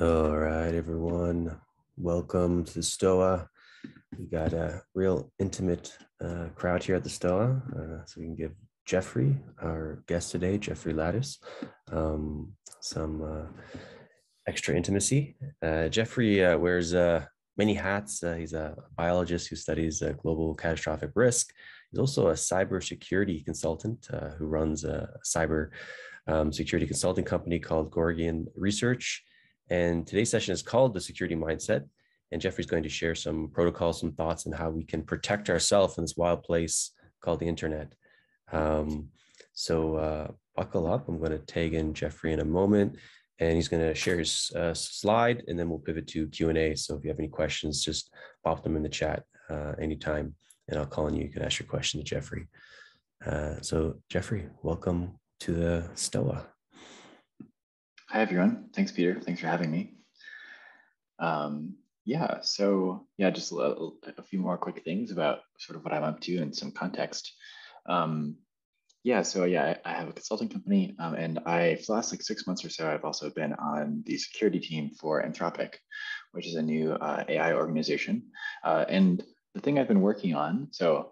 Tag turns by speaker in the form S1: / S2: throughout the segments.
S1: All right, everyone. Welcome to the Stoa. We got a real intimate crowd here at the Stoa, so we can give Jeffrey, our guest today, Jeffrey Ladish, some extra intimacy. Jeffrey wears many hats. He's a biologist who studies global catastrophic risk. He's also a cybersecurity consultant who runs a cyber security consulting company called Gorgian Research. And today's session is called The Security Mindset. And Jeffrey's going to share some protocols, some thoughts on how we can protect ourselves in this wild place called the internet. So buckle up. I'm going to tag in Jeffrey in a moment, and he's going to share his slide, and then we'll pivot to Q&A. So if you have any questions, just pop them in the chat anytime, and I'll call on you. You can ask your question to Jeffrey. So Jeffrey, welcome to the Stoa.
S2: Hi, everyone. Thanks, Peter. Thanks for having me. Just a few more quick things about sort of what I'm up to and some context. I have a consulting company, and for the last 6 months or so, I've also been on the security team for Anthropic, which is a new AI organization. And the thing I've been working on, so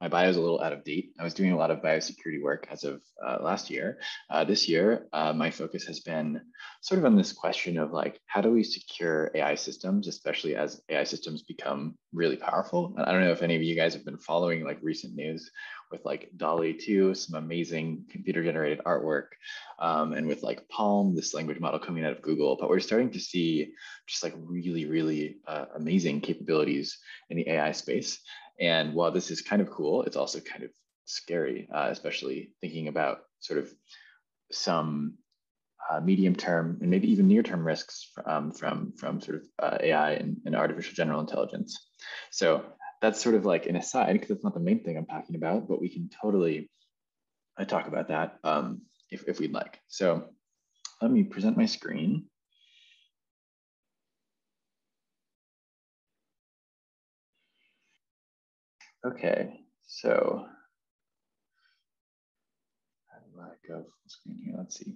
S2: my bio is a little out of date. I was doing a lot of biosecurity work as of last year. This year, my focus has been sort of on this question of like, how do we secure AI systems, especially as AI systems become really powerful? And I don't know if any of you guys have been following like recent news with like DALL-E 2, some amazing computer generated artwork, and with like Palm, this language model coming out of Google. But we're starting to see just like really amazing capabilities in the AI space. And while this is kind of cool, it's also kind of scary, especially thinking about sort of some medium term and maybe even near term risks from sort of AI and artificial general intelligence. So that's sort of like an aside, because it's not the main thing I'm talking about, but we can totally talk about that if we'd like. So let me present my screen. Okay, so how do I go full screen here? Let's see.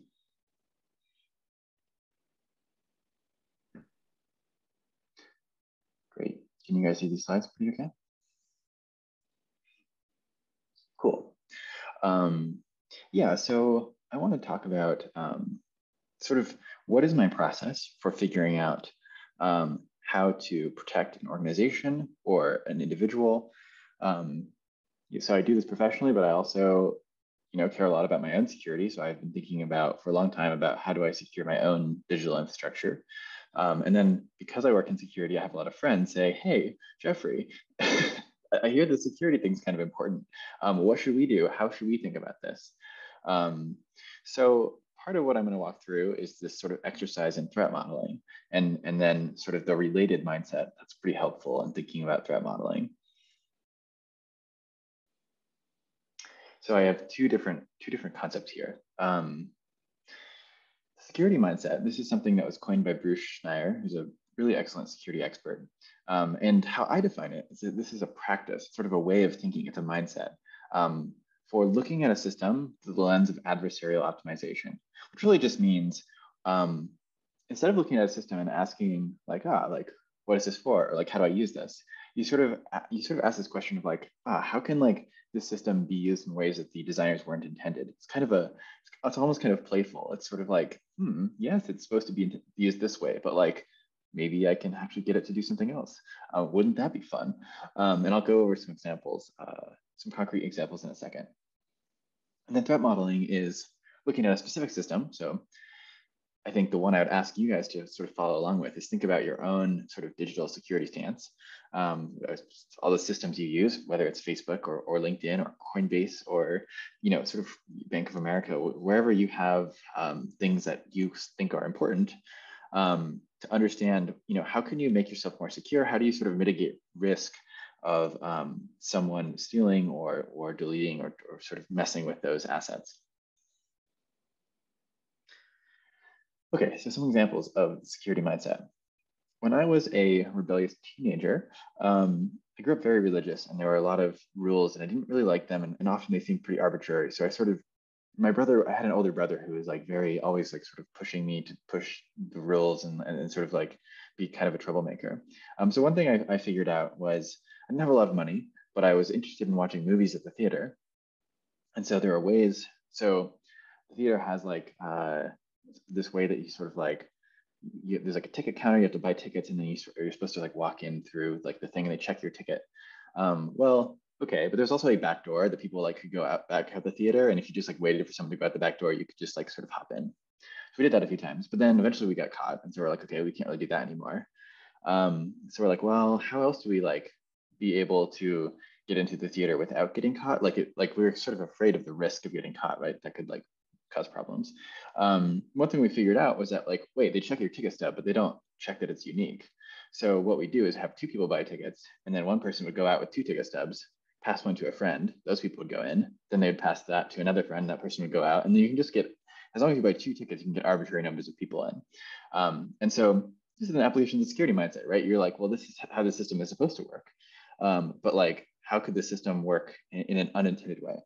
S2: Great. Can you guys see these slides pretty okay? Cool. So I want to talk about sort of what is my process for figuring out how to protect an organization or an individual. So I do this professionally, but I also care a lot about my own security. So I've been thinking about for a long time about how do I secure my own digital infrastructure. And then because I work in security, I have a lot of friends say, hey, Jeffrey, I hear the security thing's kind of important. What should we do? How should we think about this? So part of what I'm going to walk through is this sort of exercise in threat modeling, and then sort of the related mindset that's pretty helpful in thinking about threat modeling. So I have two different concepts here. Security mindset. This is something that was coined by Bruce Schneier, who's a really excellent security expert. And how I define it is that this is a practice, sort of a way of thinking. It's a mindset for looking at a system through the lens of adversarial optimization, which really just means instead of looking at a system and asking like, what is this for? Or like, how do I use this? You sort of ask this question of like, how can like this system be used in ways that the designers weren't intended? It's kind of it's almost kind of playful. It's sort of like, yes, it's supposed to be used this way, but like, maybe I can actually get it to do something else. Wouldn't that be fun? And I'll go over some examples, some concrete examples in a second. And then threat modeling is looking at a specific system. So I think the one I would ask you guys to sort of follow along with is think about your own sort of digital security stance. All the systems you use, whether it's Facebook or LinkedIn or Coinbase or sort of Bank of America, wherever you have things that you think are important, to understand, how can you make yourself more secure? How do you sort of mitigate risk of someone stealing or deleting or sort of messing with those assets? Okay, so some examples of security mindset. When I was a rebellious teenager, I grew up very religious, and there were a lot of rules, and I didn't really like them, and often they seemed pretty arbitrary. So I sort of my brother, I had an older brother who was like very always like sort of pushing me to push the rules and sort of like be kind of a troublemaker. So one thing I figured out was I didn't have a lot of money, but I was interested in watching movies at the theater. And so there are ways, so the theater has like this way that you sort of like, there's like a ticket counter, you have to buy tickets, and then you're supposed to like walk in through like the thing and they check your ticket. Well, okay, but there's also a back door that people like could go out back of the theater, and if you just like waited for someone to go out the back door, you could just like sort of hop in. So we did that a few times, but then eventually we got caught, and so we're like, okay, we can't really do that anymore. So we're like, well, how else do we like be able to get into the theater without getting caught? Like we were sort of afraid of the risk of getting caught, right? That could like cause problems. One thing we figured out was that like, wait, they check your ticket stub, but they don't check that it's unique. So what we do is have two people buy tickets, and then one person would go out with two ticket stubs, pass one to a friend. Those people would go in. Then they would pass that to another friend. That person would go out, and then you can just get, as long as you buy two tickets, you can get arbitrary numbers of people in. And so this is an application of the security mindset, right? You're like, well, this is how the system is supposed to work. But like, how could the system work in an unintended way?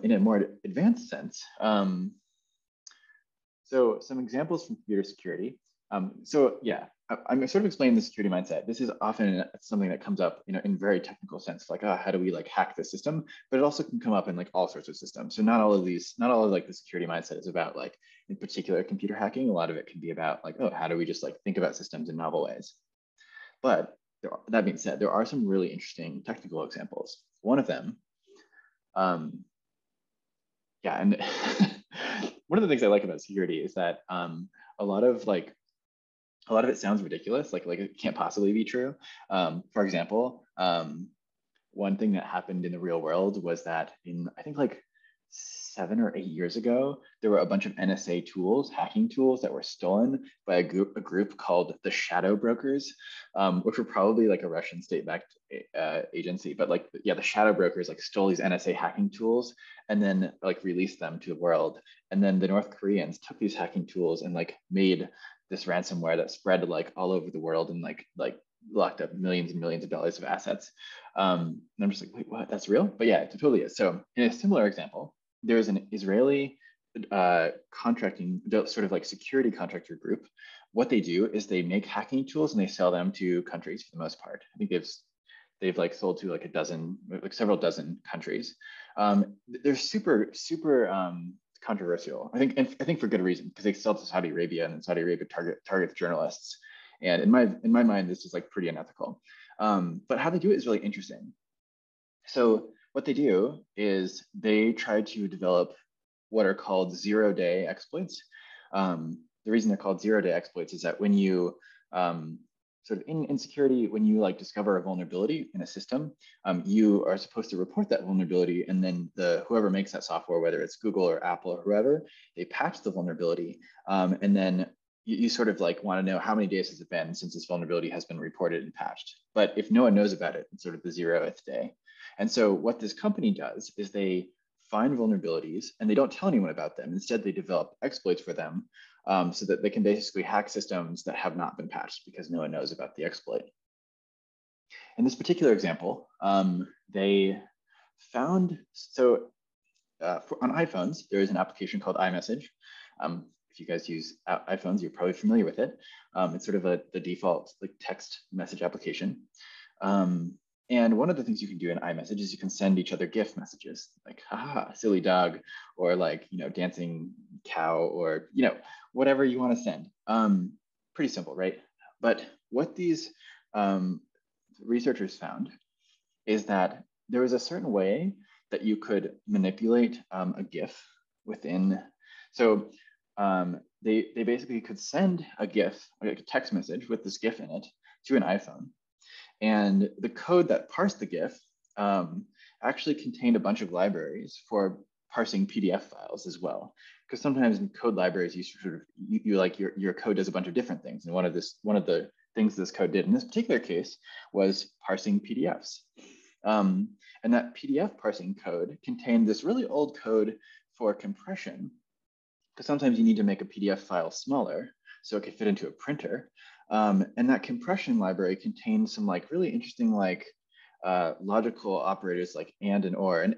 S2: In a more advanced sense, so some examples from computer security. So yeah, I'm sort of explaining the security mindset. This is often something that comes up, in very technical sense, like, oh, how do we like hack the system? But it also can come up in like all sorts of systems. So not all of like the security mindset is about like in particular computer hacking. A lot of it can be about like, oh, how do we just like think about systems in novel ways? But that being said, there are some really interesting technical examples. One of them, yeah, and one of the things I like about security is that a lot of it sounds ridiculous, like it can't possibly be true. For example, one thing that happened in the real world was that in, I think like 7 or 8 years ago, there were a bunch of NSA tools, hacking tools that were stolen by a group called the Shadow Brokers, which were probably like a Russian state-backed agency. But like, yeah, the Shadow Brokers like stole these NSA hacking tools and then like released them to the world. And then the North Koreans took these hacking tools and like made this ransomware that spread like all over the world and like locked up millions and millions of dollars of assets. And I'm just like, wait, what? That's real? But yeah, it totally is. So in a similar example, there's an Israeli contracting, sort of like security contractor group. What they do is they make hacking tools and they sell them to countries for the most part. I think they've like sold to like several dozen countries. They're super controversial. I think for good reason, because they sell to Saudi Arabia, and Saudi Arabia targets journalists. And in my mind, this is like pretty unethical. But how they do it is really interesting. So what they do is they try to develop what are called zero-day exploits. The reason they're called zero-day exploits is that when you sort of in security, when you like discover a vulnerability in a system, you are supposed to report that vulnerability, and then whoever makes that software, whether it's Google or Apple or whoever, they patch the vulnerability, and then you sort of like want to know how many days has it been since this vulnerability has been reported and patched. But if no one knows about it, it's sort of the 0th day. And so what this company does is they find vulnerabilities and they don't tell anyone about them. Instead, they develop exploits for them, so that they can basically hack systems that have not been patched because no one knows about the exploit. In this particular example, they found, on iPhones, there is an application called iMessage. If you guys use iPhones, you're probably familiar with it. It's sort of the default like text message application. And one of the things you can do in iMessage is you can send each other GIF messages, like haha, silly dog, or like, dancing cow, or, whatever you want to send. Pretty simple, right? But what these researchers found is that there was a certain way that you could manipulate a GIF within. So they basically could send a GIF, like a text message with this GIF in it, to an iPhone. And the code that parsed the GIF actually contained a bunch of libraries for parsing PDF files as well. Because sometimes in code libraries, your code does a bunch of different things. And one of the things this code did in this particular case was parsing PDFs. And that PDF parsing code contained this really old code for compression, because sometimes you need to make a PDF file smaller so it could fit into a printer. And that compression library contains some like really interesting like logical operators like and or. And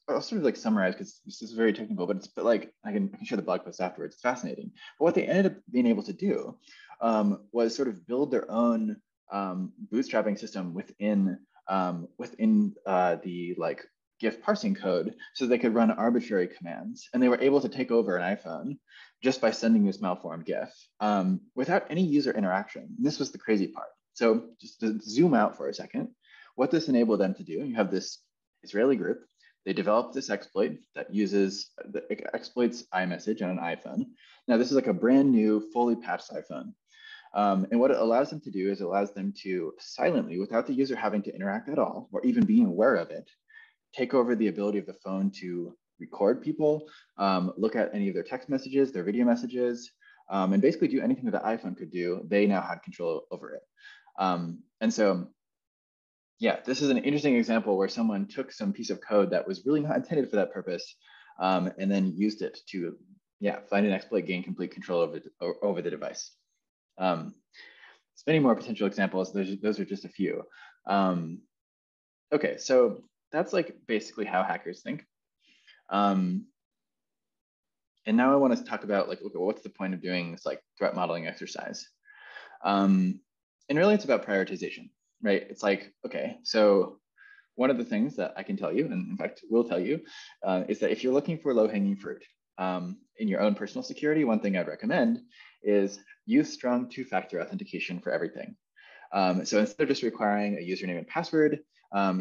S2: I'll sort of like summarize because this is very technical, but like I can share the blog post afterwards. It's fascinating. But what they ended up being able to do was sort of build their own bootstrapping system within the like GIF parsing code, so they could run arbitrary commands, and they were able to take over an iPhone just by sending this malformed GIF without any user interaction. And this was the crazy part. So just to zoom out for a second, what this enabled them to do, you have this Israeli group. They developed this exploit that exploits iMessage on an iPhone. Now, this is like a brand new, fully patched iPhone. And what it allows them to do is it allows them to silently, without the user having to interact at all, or even being aware of it, take over the ability of the phone to record people, look at any of their text messages, their video messages, and basically do anything that the iPhone could do. They now had control over it. And so, yeah, this is an interesting example where someone took some piece of code that was really not intended for that purpose, and then used it to, find an exploit, gain complete control over the device. There's many more potential examples. Those are just a few. Okay, so that's like basically how hackers think. And now I want to talk about like, okay, what's the point of doing this like threat modeling exercise? And really it's about prioritization, right? It's like, okay, so one of the things that I can tell you, and in fact will tell you, is that if you're looking for low-hanging fruit in your own personal security, one thing I'd recommend is use strong two-factor authentication for everything. So instead of just requiring a username and password,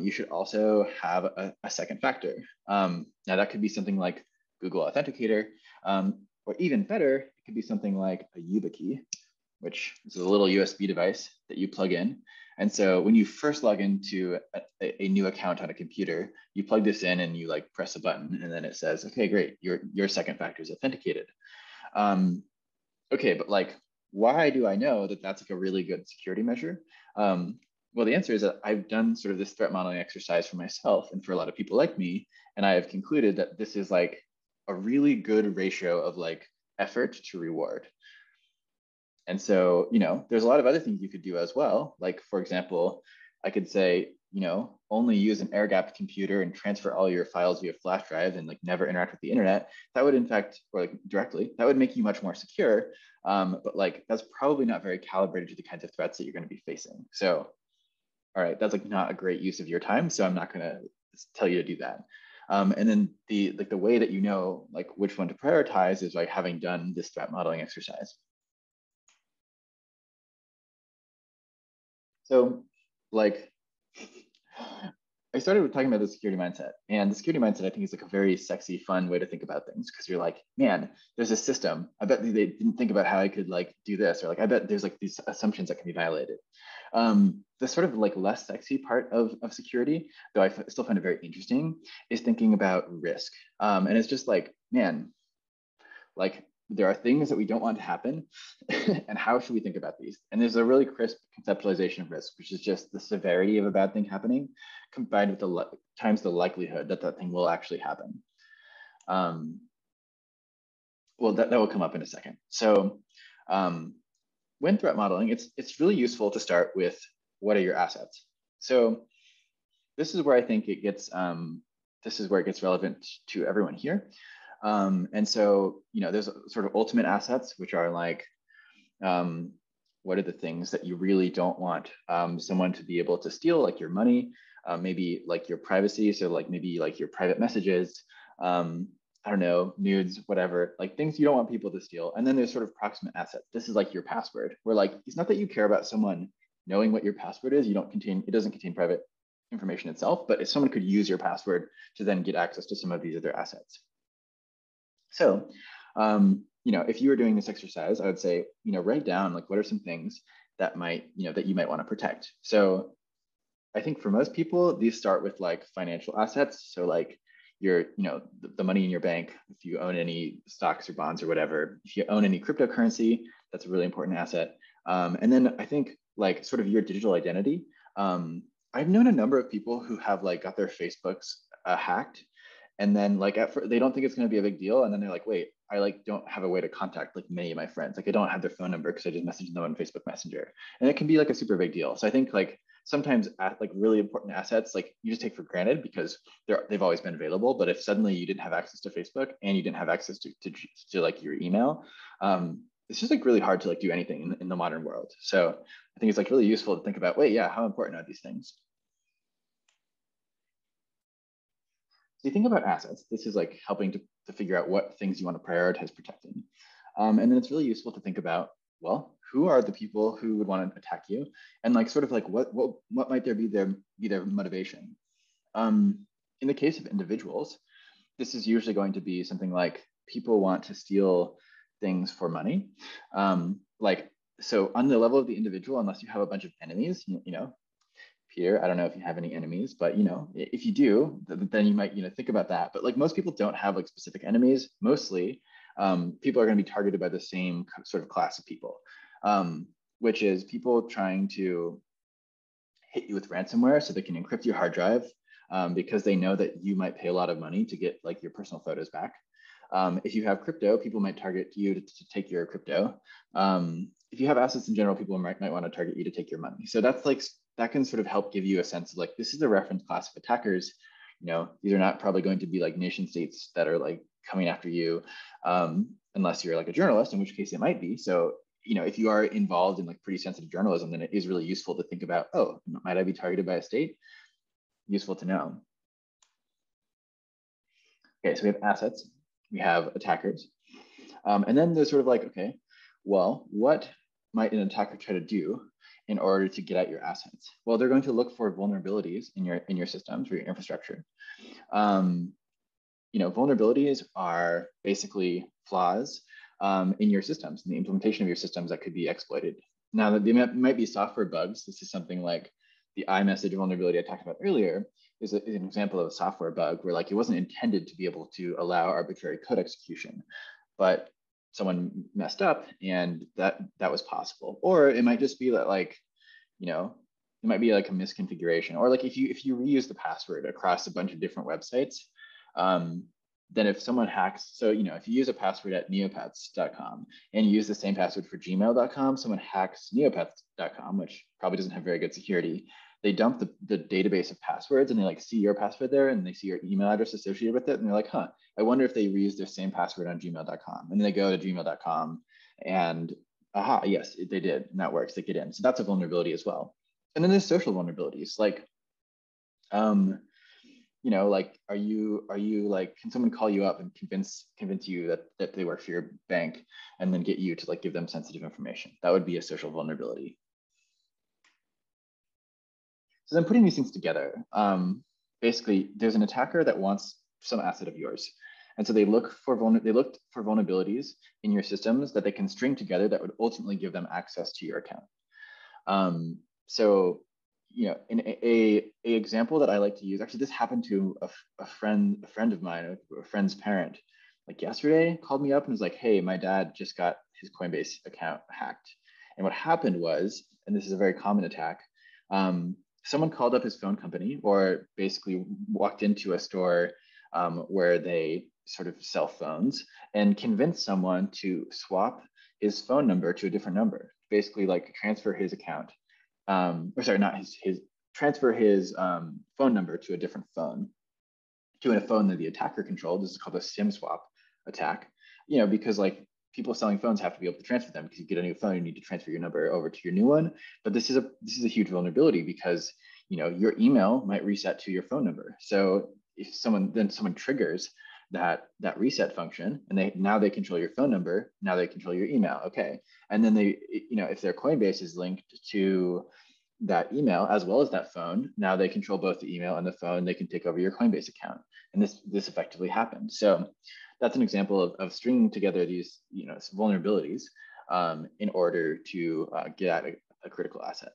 S2: you should also have a second factor. Now that could be something like Google Authenticator, or even better, it could be something like a YubiKey, which is a little USB device that you plug in. And so when you first log into a new account on a computer, you plug this in and you like press a button, and then it says, okay, great, your second factor is authenticated. Okay, but like, why do I know that that's like a really good security measure? Well, the answer is that I've done sort of this threat modeling exercise for myself and for a lot of people like me, and I have concluded that this is like a really good ratio of like effort to reward. And so, there's a lot of other things you could do as well. Like, for example, I could say, only use an air-gapped computer and transfer all your files via flash drive and like never interact with the internet. That would in fact, or like directly, that would make you much more secure. But like, that's probably not very calibrated to the kinds of threats that you're going to be facing. So, all right, that's like not a great use of your time. So I'm not going to tell you to do that. And then the way that like which one to prioritize is by having done this threat modeling exercise. So like, I started with talking about the security mindset, and the security mindset I think is like a very sexy, fun way to think about things, because you're like, man, there's a system. I bet they didn't think about how I could like do this, or like I bet there's like these assumptions that can be violated. The sort of like less sexy part of security, though I still find it very interesting, is thinking about risk. And it's just like, man, like there are things that we don't want to happen, and how should we think about these? And there's a really crisp conceptualization of risk, which is just the severity of a bad thing happening combined with the likelihood that that thing will actually happen. Well, that will come up in a second. So when threat modeling, it's really useful to start with what are your assets. So this is where I think it gets relevant to everyone here. And so, there's sort of ultimate assets, which are like, what are the things that you really don't want someone to be able to steal, like your money, maybe like your privacy. So like maybe like your private messages, I don't know, nudes, whatever, like things you don't want people to steal. And then there's sort of proximate assets. This is like your password, where like, it's not that you care about someone knowing what your password is. It doesn't contain private information itself, but if someone could use your password to then get access to some of these other assets. So, if you were doing this exercise, I would say, write down like what are some things that that you might want to protect. So I think for most people, these start with like financial assets. So like the money in your bank, if you own any stocks or bonds or whatever, if you own any cryptocurrency, that's a really important asset. And then I think like sort of your digital identity. I've known a number of people who have like got their Facebooks hacked, and then like they don't think it's going to be a big deal, and then they're like, wait, I like don't have a way to contact like many of my friends. Like I don't have their phone number because I just messaged them on Facebook Messenger, and it can be like a super big deal. So I think like sometimes like really important assets, like you just take for granted because they've always been available. But if suddenly you didn't have access to Facebook and you didn't have access to like your email, it's just like really hard to like do anything in the modern world. So I think it's like really useful to think about, wait, yeah, how important are these things? So you think about assets. This is like helping to figure out what things you want to prioritize protecting. And then it's really useful to think about, well, who are the people who would want to attack you? And like sort of like what might there be their motivation? In the case of individuals, this is usually going to be something like people want to steal things for money. So on the level of the individual, unless you have a bunch of enemies, you know, Peter, I don't know if you have any enemies, but you know, if you do, then you might, you know, think about that. But like most people don't have like specific enemies. Mostly, people are going to be targeted by the same sort of class of people, which is people trying to hit you with ransomware so they can encrypt your hard drive, because they know that you might pay a lot of money to get like your personal photos back. If you have crypto, people might target you to take your crypto. If you have assets in general, people might want to target you to take your money. So that's like, that can sort of help give you a sense of like, this is a reference class of attackers. You know, these are not probably going to be like nation states that are like coming after you, unless you're like a journalist, in which case it might be. So, you know, if you are involved in like pretty sensitive journalism, then it is really useful to think about, oh, might I be targeted by a state? Useful to know. Okay, so we have assets, we have attackers. And then there's sort of like, okay, well, what might an attacker try to do in order to get at your assets? Well, they're going to look for vulnerabilities in your systems or your infrastructure. You know, vulnerabilities are basically flaws in your systems, in the implementation of your systems that could be exploited. Now, they might be software bugs. This is something like the iMessage vulnerability I talked about earlier is an example of a software bug where like it wasn't intended to be able to allow arbitrary code execution, but someone messed up and that was possible. Or it might just be that like, you know, it might be like a misconfiguration, or like if you reuse the password across a bunch of different websites, then if someone hacks, so you know, if you use a password at neopets.com and you use the same password for gmail.com, someone hacks neopets.com, which probably doesn't have very good security. They dump the database of passwords and they like see your password there and they see your email address associated with it. And they're like, huh, I wonder if they reused their same password on gmail.com. And then they go to gmail.com and aha, yes, they did. And that works, they get in. So that's a vulnerability as well. And then there's social vulnerabilities like, you know, like, are you like, can someone call you up and convince you that they work for your bank and then get you to like give them sensitive information? That would be a social vulnerability. So then putting these things together, basically there's an attacker that wants some asset of yours. And so they looked for vulnerabilities in your systems that they can string together that would ultimately give them access to your account. So, you know, in a example that I like to use, actually this happened to a friend of mine, a friend's parent, like yesterday, called me up and was like, hey, my dad just got his Coinbase account hacked. And what happened was, and this is a very common attack, someone called up his phone company or basically walked into a store where they sort of sell phones and convinced someone to swap his phone number to a different number, basically like transfer his account. Or sorry, not transfer his phone number to a different phone, to a phone that the attacker controlled. This is called a SIM swap attack, you know, because like people selling phones have to be able to transfer them because you get a new phone, you need to transfer your number over to your new one. But this is a huge vulnerability because, you know, your email might reset to your phone number. So if someone triggers that reset function and now they control your phone number, now they control your email. Okay. And then they, you know, if their Coinbase is linked to that email as well as that phone, now they control both the email and the phone. They can take over your Coinbase account. And this effectively happened. So that's an example of stringing together these, you know, vulnerabilities in order to get at a critical asset.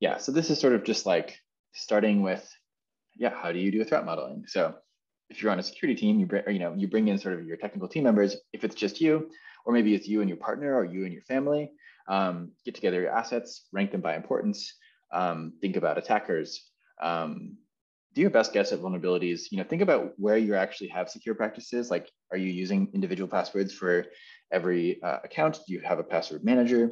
S2: Yeah, so this is sort of just like starting with, yeah, how do you do a threat modeling? So if you're on a security team, you bring in sort of your technical team members. If it's just you, or maybe it's you and your partner, or you and your family, get together your assets, rank them by importance, think about attackers, do your best guess at vulnerabilities. You know, think about where you actually have secure practices. Like, are you using individual passwords for every account? Do you have a password manager?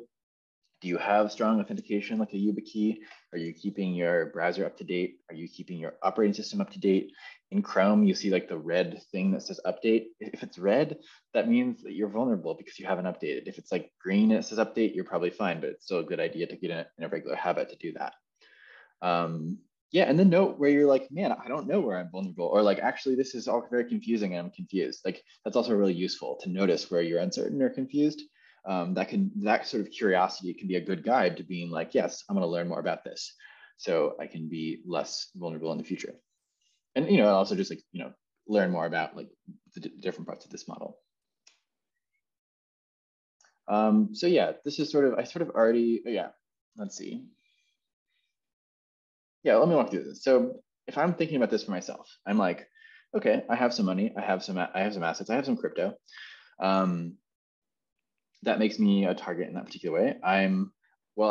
S2: Do you have strong authentication like a YubiKey? Are you keeping your browser up to date? Are you keeping your operating system up to date? In Chrome, you see like the red thing that says update. If it's red, that means that you're vulnerable because you haven't updated. If it's like green and it says update, you're probably fine, but it's still a good idea to get in a regular habit to do that. Yeah, and then note where you're like, man, I don't know where I'm vulnerable, or like, actually, this is all very confusing and I'm confused. Like, that's also really useful to notice where you're uncertain or confused. That sort of curiosity can be a good guide to being like, yes, I'm going to learn more about this, so I can be less vulnerable in the future. And also just like learn more about like the different parts of this model. So yeah, this is I sort of already, yeah, let's see. Yeah, let me walk through this. So if I'm thinking about this for myself, I'm like, okay, I have some money, I have some assets, I have some crypto. That makes me a target in that particular way. I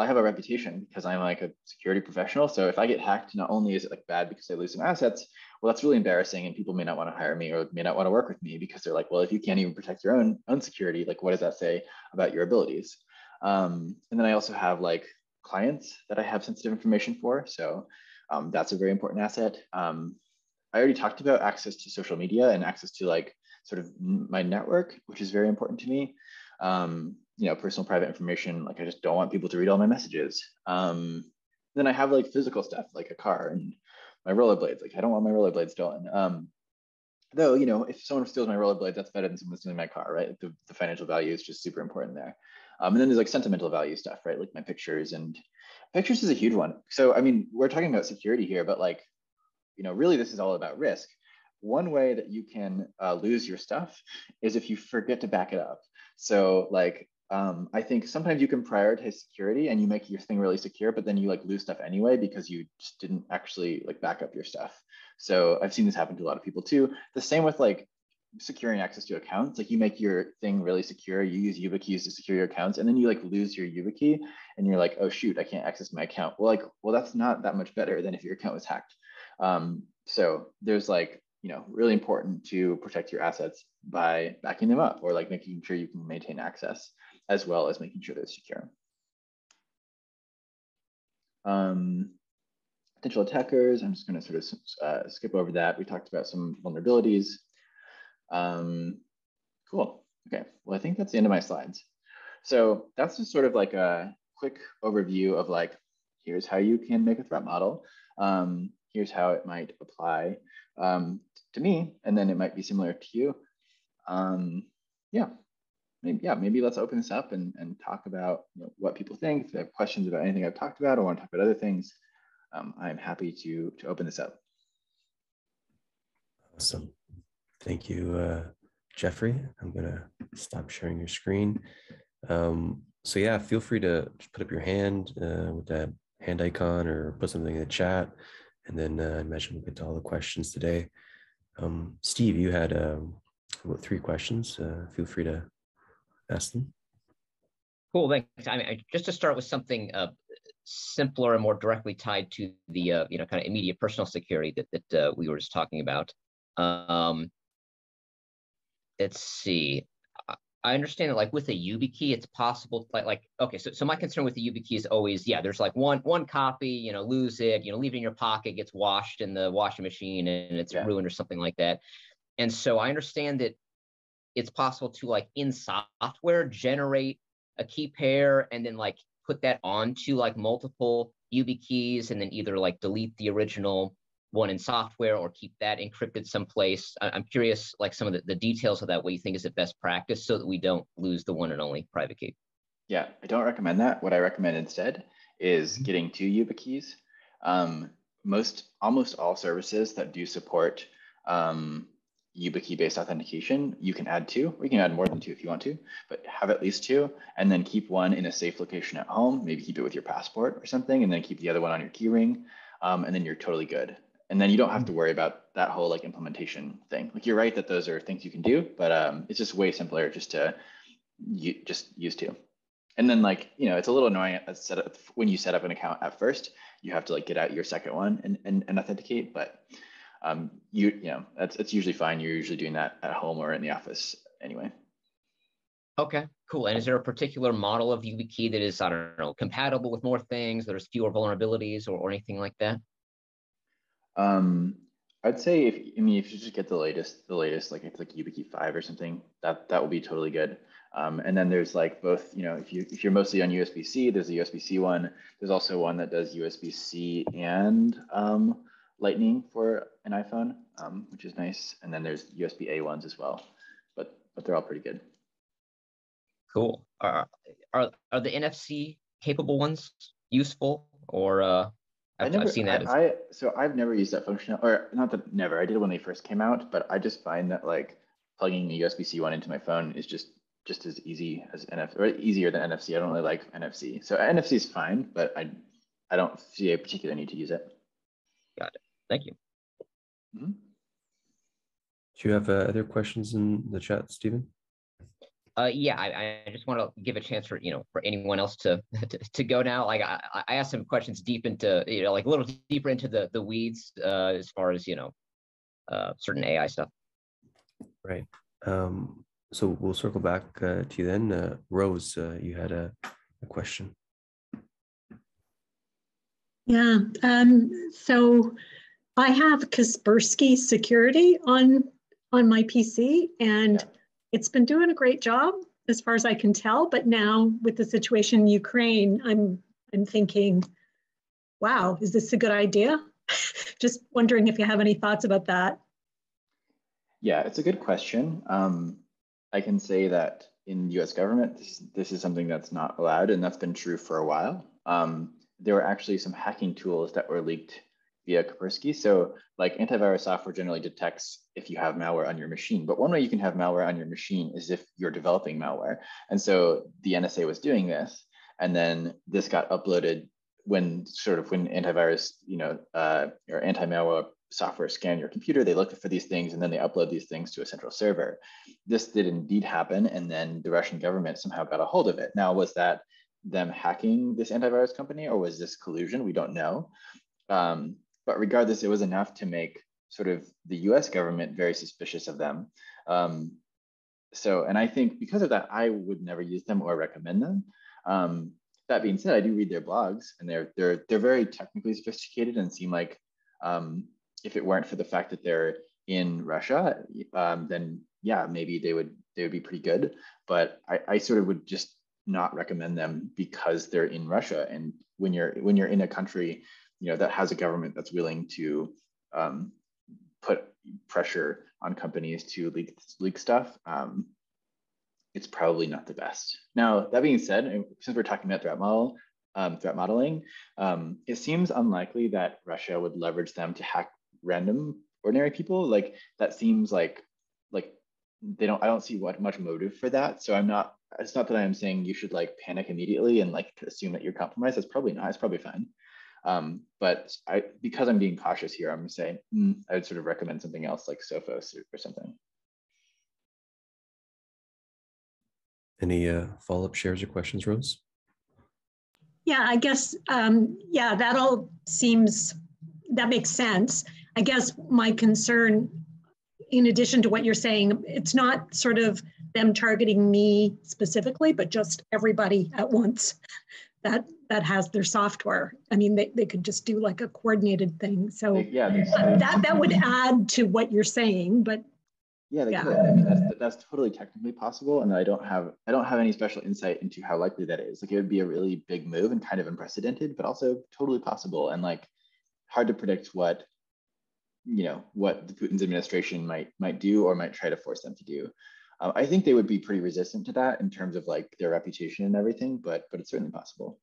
S2: have a reputation because I'm like a security professional. So if I get hacked, not only is it like bad because I lose some assets, well, that's really embarrassing, and people may not want to hire me or may not want to work with me because they're like, well, if you can't even protect your own security, like what does that say about your abilities? And then I also have like clients that I have sensitive information for. So that's a very important asset. I already talked about access to social media and access to like sort of my network, which is very important to me. Personal private information, like I just don't want people to read all my messages. Then I have like physical stuff, like a car and my rollerblades. Like I don't want my rollerblades stolen. Though, if someone steals my rollerblades, that's better than someone stealing my car, right? The financial value is just super important there. And then there's like sentimental value stuff, right? Like my pictures, and pictures is a huge one. So, I mean, we're talking about security here, but like, really this is all about risk. One way that you can lose your stuff is if you forget to back it up. So like, I think sometimes you can prioritize security and you make your thing really secure, but then you like lose stuff anyway because you just didn't actually like back up your stuff. So I've seen this happen to a lot of people too. The same with like securing access to accounts. Like you make your thing really secure, you use YubiKeys to secure your accounts, and then you like lose your YubiKey and you're like, oh shoot, I can't access my account. Well, that's not that much better than if your account was hacked. So there's like, really important to protect your assets by backing them up or like making sure you can maintain access as well as making sure they're secure. Potential attackers, I'm just going to sort of skip over that. We talked about some vulnerabilities. Cool. Okay. Well, I think that's the end of my slides. So that's just sort of like a quick overview of like, here's how you can make a threat model. Here's how it might apply to me, and then it might be similar to you. Yeah. Maybe let's open this up and talk about what people think. If they have questions about anything I've talked about or want to talk about other things, I'm happy to open this up.
S1: Awesome. Thank you, Jeffrey. I'm going to stop sharing your screen. So yeah, feel free to just put up your hand with that hand icon or put something in the chat. And then I imagine we'll get to all the questions today. Steve, you had about 3 questions. Feel free to ask them.
S3: Cool, thanks. I mean, just to start with something simpler and more directly tied to the kind of immediate personal security that we were just talking about. Let's see. I understand that like with a YubiKey, it's possible okay. So my concern with the YubiKey is always, yeah, there's like one copy, lose it, leave it in your pocket, gets washed in the washing machine and it's ruined or something like that. And so I understand that it's possible to like in software generate a key pair and then like put that onto like multiple YubiKeys and then either like delete the original one in software or keep that encrypted someplace. I'm curious, like some of the details of that, what you think is the best practice so that we don't lose the one and only private key.
S2: Yeah, I don't recommend that. What I recommend instead is getting 2 YubiKeys. Almost all services that do support YubiKey-based authentication, you can add 2, or you can add more than 2 if you want to, but have at least 2, and then keep one in a safe location at home. Maybe keep it with your passport or something, and then keep the other one on your keyring, and then you're totally good. And then you don't have to worry about that whole like implementation thing. Like you're right that those are things you can do, but it's just way simpler just to just use 2. And then like, it's a little annoying when you set up an account at first, you have to like get out your second one and authenticate, but it's usually fine. You're usually doing that at home or in the office anyway.
S3: Okay, cool. And is there a particular model of YubiKey that is, I don't know, compatible with more things, there's fewer vulnerabilities or anything like that?
S2: I'd say if you just get the latest, like it's like YubiKey 5 or something, that will be totally good. And then there's like both, if you're mostly on USB-C, there's a USB-C one. There's also one that does USB-C and Lightning for an iPhone, which is nice. And then there's USB-A ones as well, but they're all pretty good.
S3: Cool. Are the NFC capable ones useful, or I've seen that as
S2: So I've never used that function, or not that never. I did it when they first came out, but I just find that like plugging a USB-C one into my phone is just as easy as NFC, or easier than NFC. I don't really like NFC, so NFC is fine, but I don't see a particular need to use it.
S3: got it. Thank you.
S2: Mm-hmm.
S1: Do you have other questions in the chat, Stephen?
S3: Yeah, I just want to give a chance for for anyone else to to go now. Like I asked some questions deep into like a little deeper into the weeds as far as certain AI stuff.
S1: Right. So we'll circle back to you then. Rose, you had a question.
S4: Yeah. So I have Kaspersky security on my PC, and it's been doing a great job as far as I can tell. But now with the situation in Ukraine, I'm thinking, wow, is this a good idea? Just wondering if you have any thoughts about that.
S2: Yeah, it's a good question. I can say that in the U.S. government, this is something that's not allowed, and that's been true for a while. There were actually some hacking tools that were leaked via Kaspersky. So like antivirus software generally detects if you have malware on your machine, but one way you can have malware on your machine is if you're developing malware. And so the NSA was doing this, and then this got uploaded when antivirus, or anti-malware software scan your computer, they look for these things and then they upload these things to a central server. This did indeed happen, and then the Russian government somehow got a hold of it. Now, was that them hacking this antivirus company, or was this collusion? We don't know. But regardless, it was enough to make sort of the US government very suspicious of them. And I think because of that, I would never use them or recommend them. That being said, I do read their blogs, and they're very technically sophisticated and seem like if it weren't for the fact that they're in Russia, then yeah, maybe they would be pretty good. But I sort of would just not recommend them because they're in Russia. And when you're in a country, that has a government that's willing to put pressure on companies to leak stuff, it's probably not the best. Now, that being said, since we're talking about threat modeling, it seems unlikely that Russia would leverage them to hack random ordinary people. Like that seems like I don't see much motive for that. So it's not that I'm saying you should like panic immediately and like assume that you're compromised. That's probably not, it's probably fine. But because I'm being cautious here, I'm gonna say I would sort of recommend something else like Sophos or something.
S1: Any follow-up shares or questions, Rose?
S4: Yeah, I guess, that makes sense. I guess my concern, in addition to what you're saying, it's not sort of them targeting me specifically, but just everybody at once that has their software. I mean, they could just do like a coordinated thing. So that would add to what you're saying, but
S2: yeah, they could. I mean, that's totally technically possible, and I don't have any special insight into how likely that is. Like, it would be a really big move and kind of unprecedented, but also totally possible, and like hard to predict what the Putin's administration might do or might try to force them to do. I think they would be pretty resistant to that in terms of like their reputation and everything, but it's certainly possible.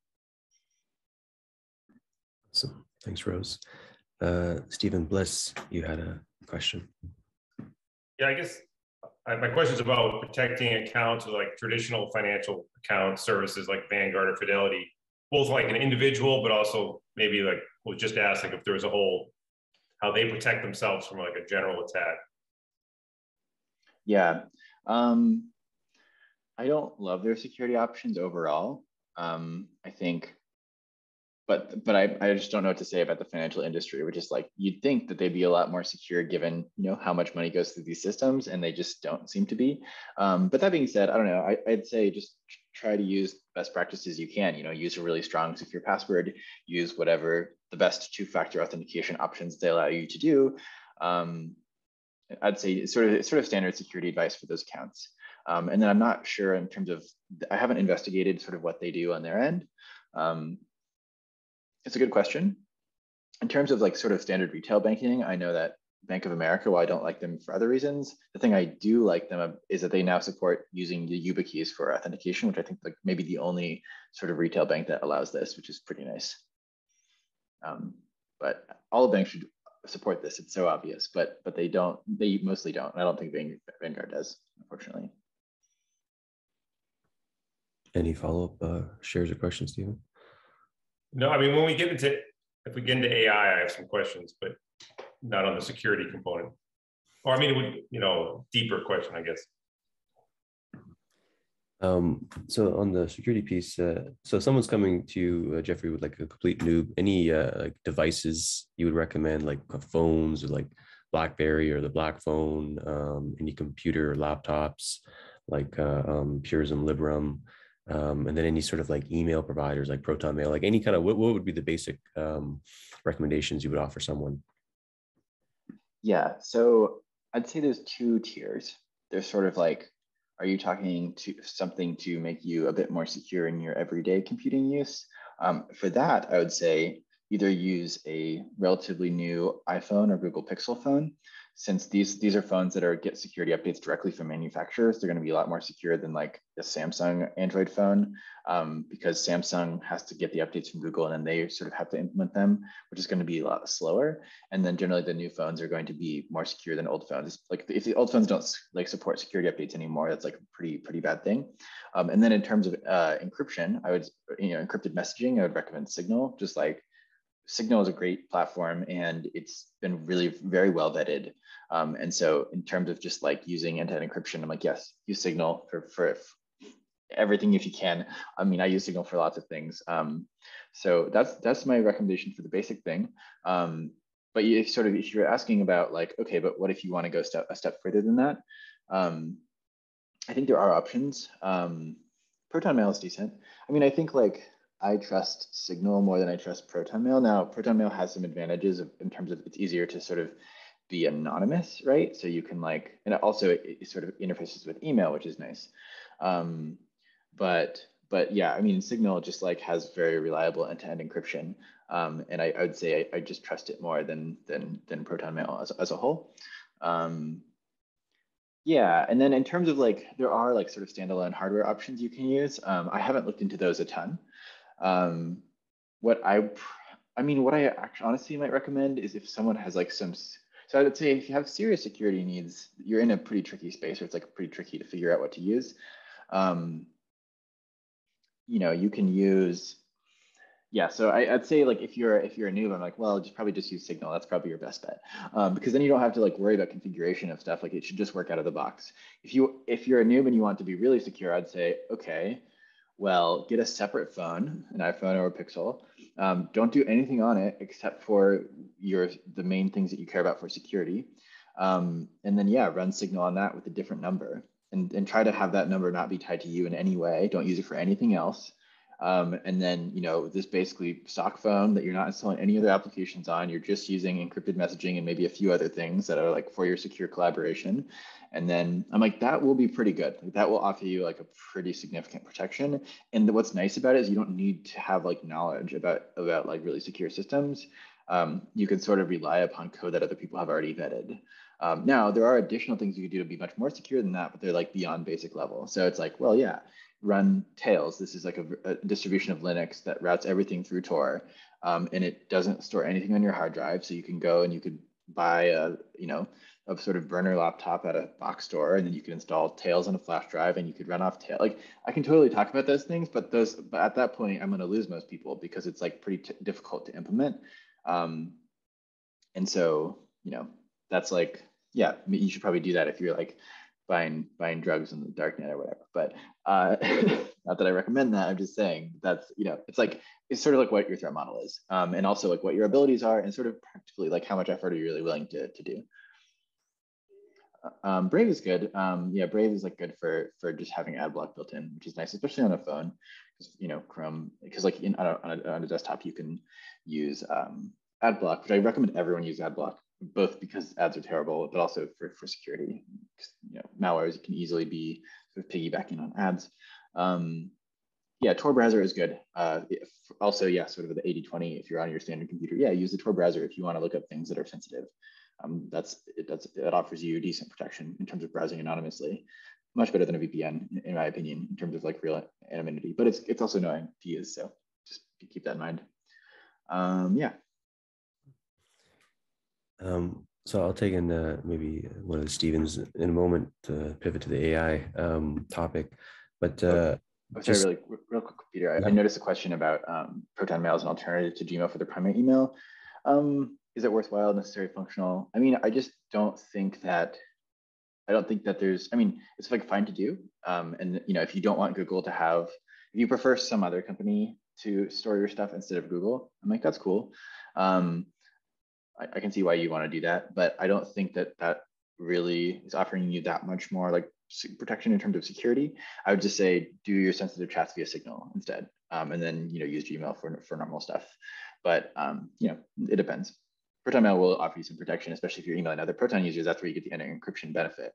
S1: Awesome. Thanks, Rose. Stephen Bliss, you had a question.
S5: Yeah, I guess my question is about protecting accounts with like traditional financial account services like Vanguard or Fidelity, both like an individual, but also maybe like we'll just ask like if there was how they protect themselves from like a general attack.
S2: Yeah, I don't love their security options overall. I think, but I just don't know what to say about the financial industry, which is like, you'd think that they'd be a lot more secure given, how much money goes through these systems, and they just don't seem to be. But that being said, I don't know, I'd say just try to use best practices you can, use a really strong secure password, use whatever the best two-factor authentication options they allow you to do. I'd say it's sort of standard security advice for those accounts. And then I'm not sure in terms of, I haven't investigated sort of what they do on their end. It's a good question. In terms of like sort of standard retail banking, I know that Bank of America, while I don't like them for other reasons, the thing I do like them is that they now support using the YubiKeys for authentication, which I think like maybe the only sort of retail bank that allows this, which is pretty nice. But all banks should support this. It's so obvious, but they mostly don't. I don't think Vanguard does, unfortunately.
S1: Any follow-up shares or questions, Stephen?
S5: No, I mean, if we get into AI, I have some questions, but not on the security component. Or I mean, deeper question, I guess.
S1: So on the security piece, so someone's coming to you, Jeffrey, with like a complete noob, any like devices you would recommend, like phones or like BlackBerry or the Black Phone, any computer or laptops, like Purism, Librem, and then any sort of like email providers like Proton Mail, like any kind of, what would be the basic recommendations you would offer someone?
S2: Yeah, so I'd say there's two tiers. There's sort of like, are you talking to something to make you a bit more secure in your everyday computing use? For that, I would say either use a relatively new iPhone or Google Pixel phone. Since these are phones that get security updates directly from manufacturers, they're going to be a lot more secure than like a Samsung Android phone, because Samsung has to get the updates from Google and then they sort of have to implement them, which is going to be a lot slower. And then generally the new phones are going to be more secure than old phones. It's like if the old phones don't like support security updates anymore, that's like a pretty bad thing. And then in terms of encryption, I would, encrypted messaging, I would recommend Signal. Just like Signal is a great platform and it's been really very well vetted. And so in terms of just like using end-to-end encryption, I'm like, yes, use Signal for everything if you can. I mean, I use Signal for lots of things. So that's my recommendation for the basic thing. But if you're asking about like, okay, but what if you want to go a step further than that? I think there are options. Proton Mail is decent. I mean, I think like I trust Signal more than I trust Proton Mail. Now, Proton Mail has some advantages in terms of it's easier to sort of be anonymous, right? So you can like, and also it sort of interfaces with email, which is nice. But yeah, I mean, Signal just like has very reliable end-to-end encryption. And I would say I just trust it more than Proton Mail as a whole. Yeah, and then in terms of like, there are like sort of standalone hardware options you can use. I haven't looked into those a ton. What I actually honestly might recommend is if someone has like so I would say if you have serious security needs, you're in a pretty tricky space, or it's like pretty tricky to figure out what to use. You can use, yeah. So I'd say like if you're a noob, I'm like, well, probably just use Signal. That's probably your best bet, because then you don't have to like worry about configuration of stuff. Like it should just work out of the box. If you're a noob and you want to be really secure, I'd say, okay, well, get a separate phone, an iPhone or a Pixel. Don't do anything on it except for the main things that you care about for security. And then, yeah, run Signal on that with a different number and try to have that number not be tied to you in any way. Don't use it for anything else. And then, this basically stock phone that you're not installing any other applications on, you're just using encrypted messaging and maybe a few other things that are like for your secure collaboration. And then I'm like, that will be pretty good. That will offer you like a pretty significant protection. And what's nice about it is you don't need to have like knowledge about like really secure systems. You can sort of rely upon code that other people have already vetted. Now, there are additional things you can do to be much more secure than that, but they're like beyond basic level. So it's like, well, yeah, run Tails. This is like a distribution of Linux that routes everything through Tor, and it doesn't store anything on your hard drive. So you can go and you could buy a sort of burner laptop at a box store, and then you can install Tails on a flash drive, and you could run off Tails. Like I can totally talk about those things, but at that point, I'm going to lose most people because it's like pretty difficult to implement. And so that's like, yeah, you should probably do that if you're like buying drugs in the darknet or whatever. But not that I recommend that. I'm just saying that's, it's sort of like what your threat model is, and also like what your abilities are, and sort of practically like how much effort are you really willing to do. Brave is good. Yeah, Brave is like good for just having ad block built in, which is nice, especially on a phone. Because Chrome, because like on a desktop you can use ad block, which I recommend everyone use ad block, both because ads are terrible, but also for security. Malwares can easily be sort of piggybacking on ads. Yeah, Tor browser is good. Also, yeah, sort of the 80-20. If you're on your standard computer, yeah, use the Tor browser if you want to look up things that are sensitive. It offers you decent protection in terms of browsing anonymously, much better than a VPN, in my opinion, in terms of like real anonymity. But it's also annoying to use, so just keep that in mind. Yeah.
S1: So I'll take in maybe one of the Stevens in a moment to pivot to the AI topic, but
S2: sorry, real quick, Peter. I noticed a question about Proton Mail as an alternative to Gmail for the primary email. Is it worthwhile, necessary, functional? I mean, I just don't think that. I don't think that there's. I mean, it's like fine to do. And if you don't want Google to have, if you prefer some other company to store your stuff instead of Google, I'm like, that's cool. I can see why you want to do that, but I don't think that really is offering you that much more like protection in terms of security. I would just say do your sensitive chats via Signal instead, and then use Gmail for normal stuff. But it depends. Proton Mail will offer you some protection, especially if you're emailing other Proton users. That's where you get the encryption benefit.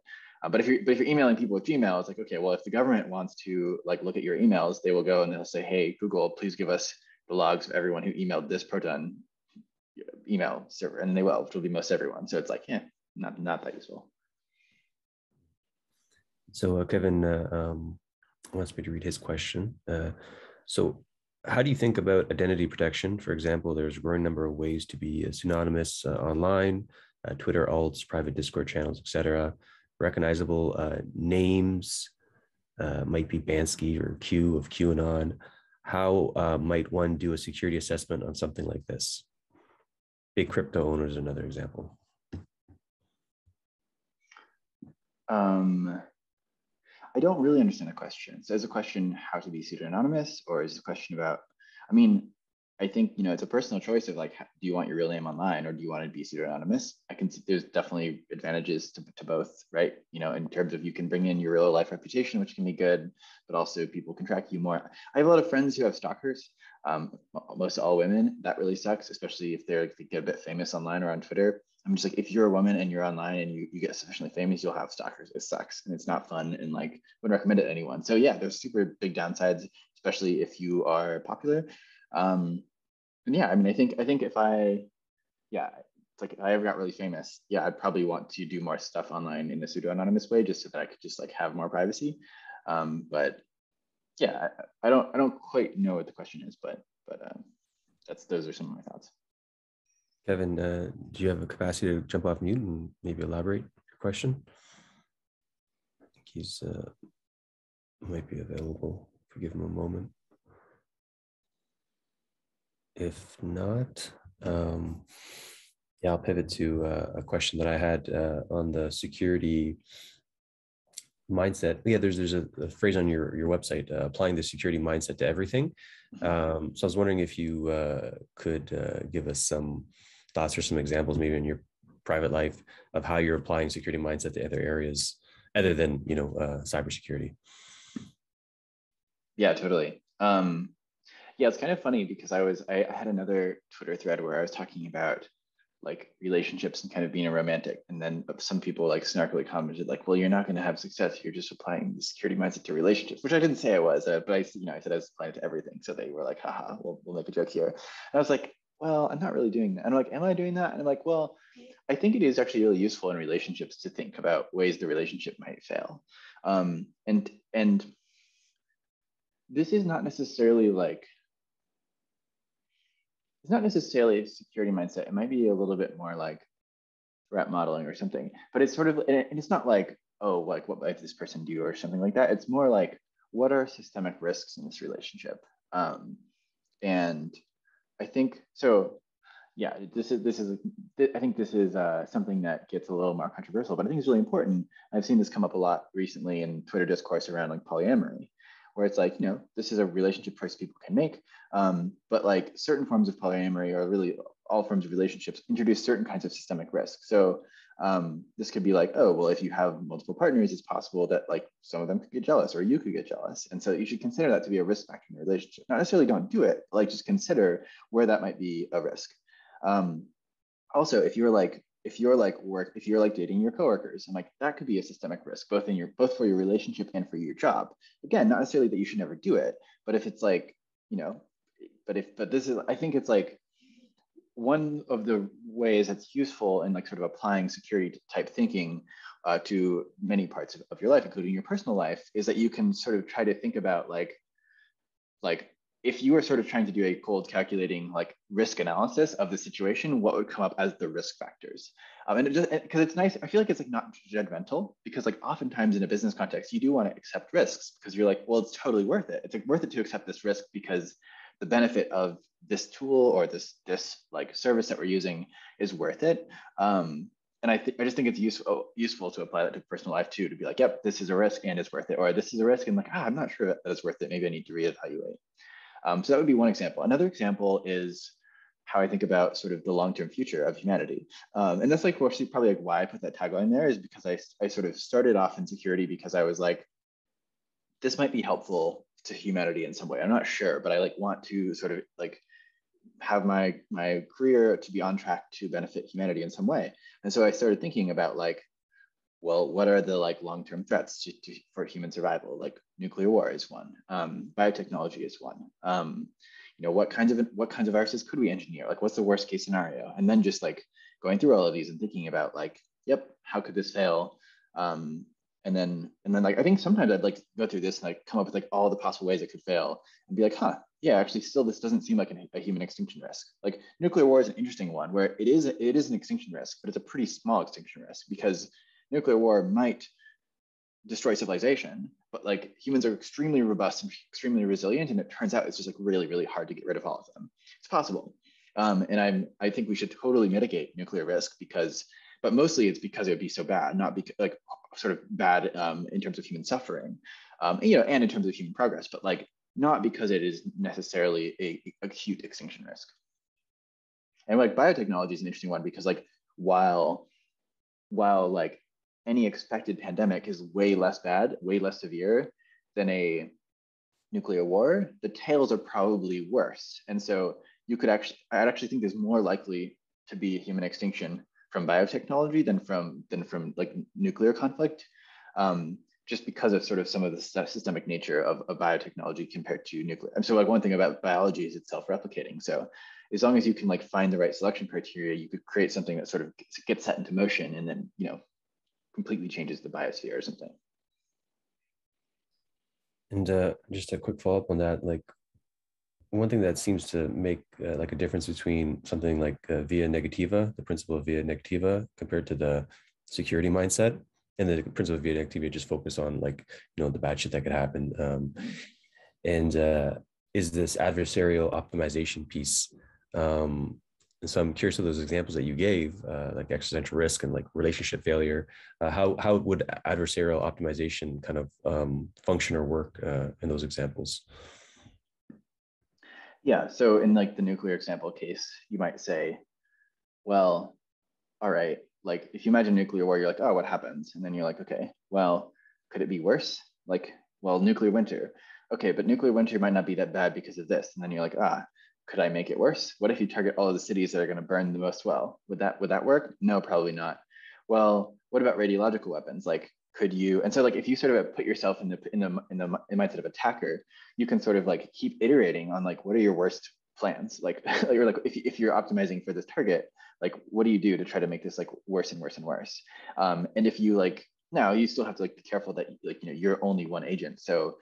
S2: But if you're emailing people with Gmail, it's like, okay, well, if the government wants to like look at your emails, they will go and they'll say, hey, Google, please give us the logs of everyone who emailed this Proton email server, and they will, which will be most everyone. So it's like, yeah, not that useful.
S1: So Kevin wants me to read his question. So how do you think about identity protection? For example, there's a growing number of ways to be pseudonymous online, Twitter alts, private Discord channels, etc. Recognizable names might be Bansky or Q of QAnon. How might one do a security assessment on something like this? Big crypto owners is another example.
S2: I don't really understand the question. So is the question how to be pseudonymous, or is the question about, I mean, I think, it's a personal choice of like, do you want your real name online or do you want to be pseudonymous? I can see there's definitely advantages to both, right? In terms of you can bring in your real life reputation, which can be good, but also people can track you more. I have a lot of friends who have stalkers, most all women. That really sucks, especially if they get a bit famous online or on Twitter. I'm just like, if you're a woman and you're online and you get sufficiently famous, you'll have stalkers. It sucks and it's not fun, and like wouldn't recommend it to anyone. So yeah, there's super big downsides, especially if you are popular. And yeah, I mean, I think if it's like if I ever got really famous, yeah, I'd probably want to do more stuff online in a pseudo-anonymous way, just so that I could just like have more privacy. But yeah, I don't quite know what the question is, but those are some of my thoughts.
S1: Kevin, do you have a capacity to jump off mute and maybe elaborate your question? I think he's might be available. If we give him a moment. If not, yeah, I'll pivot to a question that I had on the security mindset. Yeah, there's a phrase on your website, applying the security mindset to everything. So I was wondering if you could give us some thoughts or some examples, maybe in your private life, of how you're applying security mindset to other areas other than cybersecurity.
S2: Yeah, totally. Yeah, it's kind of funny because I had another Twitter thread where I was talking about like relationships and kind of being a romantic, and then some people like snarkily commented like, well, you're not going to have success, you're just applying the security mindset to relationships, which I didn't say I was, but I said I was applying it to everything. So they were like, haha, we'll make a joke here. And I was like, well, I'm not really doing that. And I'm like, am I doing that? And I'm like, well, I think it is actually really useful in relationships to think about ways the relationship might fail. And this is not necessarily like, it's not necessarily a security mindset. It might be a little bit more like threat modeling or something, but it's sort of, and it's not like, oh, like what might this person do or something like that. It's more like, what are systemic risks in this relationship? And I think, so Yeah, I think this is something that gets a little more controversial, but I think it's really important. I've seen this come up a lot recently in Twitter discourse around like polyamory, where it's like, this is a relationship choice people can make, but like certain forms of polyamory, or really all forms of relationships, introduce certain kinds of systemic risk. So this could be like, oh, well, if you have multiple partners, it's possible that like some of them could get jealous, or you could get jealous, and so you should consider that to be a risk factor in a relationship. Not necessarily don't do it, but like just consider where that might be a risk. Also, if you're like dating your coworkers, and like that could be a systemic risk, both for your relationship and for your job. Again, not necessarily that you should never do it, but if it's like, I think it's like one of the ways that's useful in like sort of applying security type thinking to many parts of your life, including your personal life, is that you can sort of try to think about like if you were sort of trying to do a cold calculating like risk analysis of the situation, what would come up as the risk factors? And because it's nice, I feel like it's like not judgmental, because like oftentimes in a business context, you do want to accept risks because you're like, well, it's totally worth it. It's like worth it to accept this risk because the benefit of this tool or this like service that we're using is worth it. And I just think it's useful to apply that to personal life too, to be like, yep, this is a risk and it's worth it, or this is a risk and like, I'm not sure that it's worth it. Maybe I need to reevaluate. So that would be one example. Another example is how I think about sort of the long-term future of humanity. And that's like actually probably like why I put that tagline there, is because I sort of started off in security because I was like, this might be helpful to humanity in some way. I'm not sure, but I like want to sort of like have my career to be on track to benefit humanity in some way. And so I started thinking about like, well, what are the like long-term threats for human survival? Like nuclear war is one, biotechnology is one. What kinds of viruses could we engineer? Like, what's the worst case scenario? And then just like going through all of these and thinking about like, yep, how could this fail? And then like I think sometimes I'd like to go through this and like come up with like all the possible ways it could fail and be like, yeah, actually, still this doesn't seem like a human extinction risk. Like nuclear war is an interesting one where it is an extinction risk, but it's a pretty small extinction risk because nuclear war might destroy civilization, but like humans are extremely robust and extremely resilient, and it turns out it's just like really, really hard to get rid of all of them. It's possible, and I think we should totally mitigate nuclear risk but mostly it's because it would be so bad, not because like sort of bad in terms of human suffering, and in terms of human progress, but like not because it is necessarily a acute extinction risk. And like biotechnology is an interesting one because like while like any expected pandemic is way less bad, way less severe than a nuclear war, the tails are probably worse. And so I'd actually think there's more likely to be human extinction from biotechnology than from like nuclear conflict, just because of sort of some of the systemic nature of biotechnology compared to nuclear. And so like one thing about biology is it's self-replicating. So as long as you can like find the right selection criteria, you could create something that sort of gets set into motion and then, completely changes the biosphere or something.
S1: And just a quick follow-up on that, like one thing that seems to make like a difference between something like via negativa, the principle of via negativa, compared to the security mindset, and the principle of via negativa just focus on like, the bad shit that could happen. And is this adversarial optimization piece. And so I'm curious of those examples that you gave, like existential risk and like relationship failure. How would adversarial optimization kind of function or work in those examples?
S2: Yeah, so in like the nuclear example case, you might say, well, all right, like if you imagine nuclear war, you're like, oh, what happens? And then you're like, okay, well, could it be worse? Like, well, nuclear winter. Okay, but nuclear winter might not be that bad because of this. And then you're like, could I make it worse? What if you target all of the cities that are going to burn the most well? Would that work? No, probably not. Well, what about radiological weapons? Like, could you? And so, like, if you sort of put yourself in the mindset of attacker, you can sort of like keep iterating on like, what are your worst plans? Like, you're like, if you're optimizing for this target, like, what do you do to try to make this like worse and worse and worse? And if you like, now you still have to like be careful that like you're only one agent, so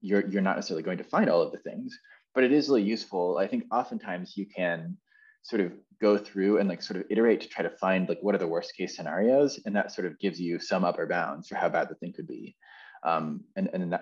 S2: you're not necessarily going to find all of the things. But it is really useful. I think oftentimes you can sort of go through and like sort of iterate to try to find like what are the worst case scenarios, and that sort of gives you some upper bounds for how bad the thing could be. And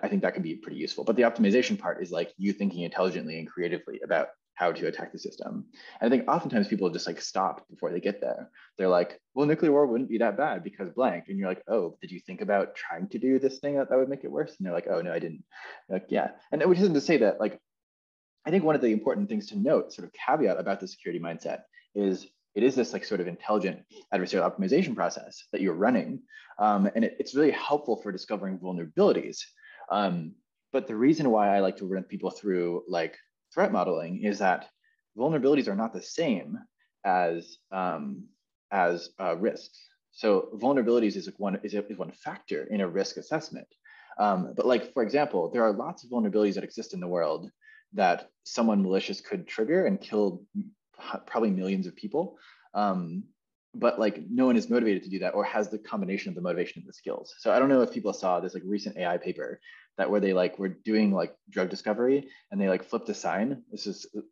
S2: I think that can be pretty useful. But the optimization part is like you thinking intelligently and creatively about how to attack the system. And I think oftentimes people just like stop before they get there. They're like, well, nuclear war wouldn't be that bad because blank. And you're like, oh, did you think about trying to do this thing that would make it worse? And they're like, oh, no, I didn't. Like, yeah. And which isn't to say that, like, I think one of the important things to note, sort of caveat about the security mindset, is it is this like sort of intelligent adversarial optimization process that you're running. And it's really helpful for discovering vulnerabilities. But the reason why I like to run people through like threat modeling is that vulnerabilities are not the same as risks. So vulnerabilities is one factor in a risk assessment. But like, for example, there are lots of vulnerabilities that exist in the world that someone malicious could trigger and kill probably millions of people. But like no one is motivated to do that or has the combination of the motivation and the skills. So I don't know if people saw this like recent AI paper that where they like were doing like drug discovery and they like flipped a sign.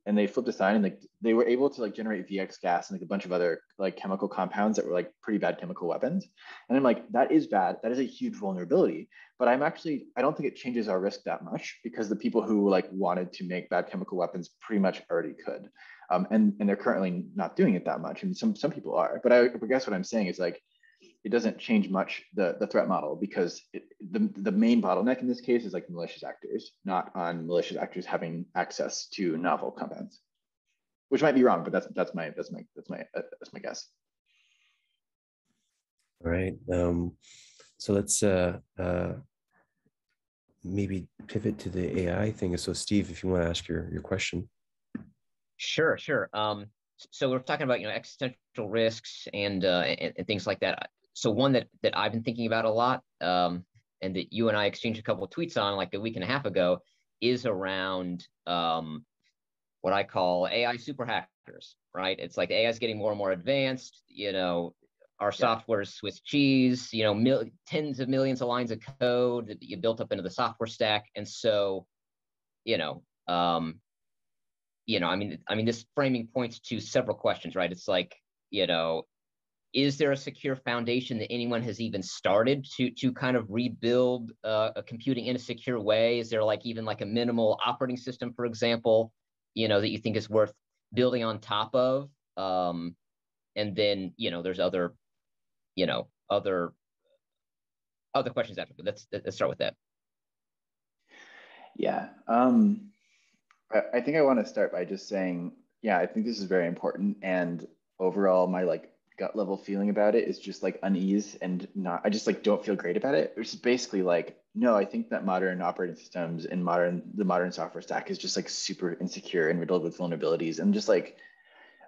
S2: They flipped a sign and like they were able to like generate VX gas and like a bunch of other like chemical compounds that were like pretty bad chemical weapons. And I'm like, that is bad. That is a huge vulnerability. But I don't think it changes our risk that much because the people who like wanted to make bad chemical weapons pretty much already could. And they're currently not doing it that much. And some people are, but I guess what I'm saying is like, it doesn't change much the threat model because the main bottleneck in this case is like malicious actors, not on malicious actors having access to novel compounds, which might be wrong, but that's my guess.
S1: All right. So let's maybe pivot to the AI thing. So Steve, if you want to ask your question.
S3: Sure. So we're talking about, existential risks and things like that. So one that I've been thinking about a lot, and that you and I exchanged a couple of tweets on like a week and a half ago, is around what I call AI super hackers, right? It's like AI is getting more and more advanced. Our software is Swiss cheese. Tens of millions of lines of code that you built up into the software stack, and so, this framing points to several questions, right? It's like, is there a secure foundation that anyone has even started to kind of rebuild a computing in a secure way? Is there like even like a minimal operating system, for example, that you think is worth building on top of? And then, there's other questions after, but let's start with that.
S2: Yeah. I think I want to start by just saying, yeah, I think this is very important. And overall, my like gut level feeling about it is just like unease and I just like don't feel great about it. Which is basically like, no, I think that modern operating systems and the modern software stack is just like super insecure and riddled with vulnerabilities. And just like,